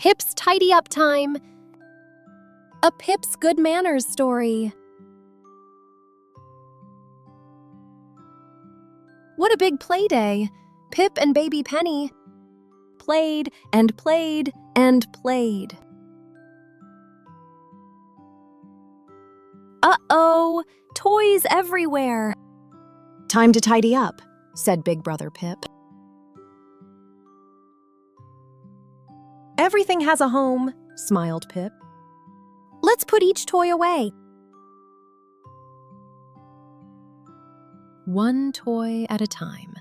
Pip's tidy up time. A Pip's good manners story. What a big play day! Pip and baby Penny played and played and played. Uh-oh! Toys everywhere! Time to tidy up, said Big Brother Pip. Everything has a home, smiled Pip. Let's put each toy away. One toy at a time.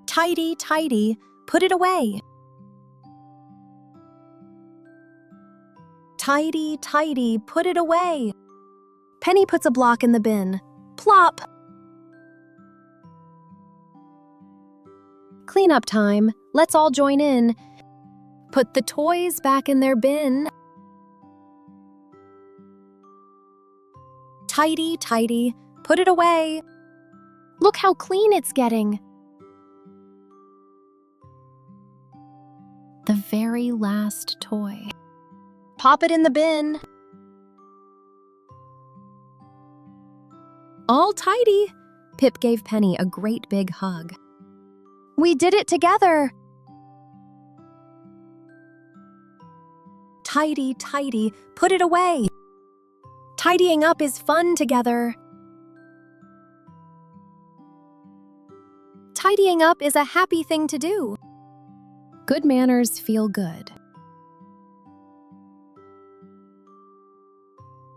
Tidy, tidy, put it away. Tidy, tidy, put it away. Penny puts a block in the bin. Plop! Cleanup time. Let's all join in. Put the toys back in their bin. Tidy, tidy, put it away. Look how clean it's getting. The very last toy. Pop it in the bin. All tidy. Pip gave Penny a great big hug. We did it together. Tidy, tidy, put it away. Tidying up is fun together. Tidying up is a happy thing to do. Good manners feel good.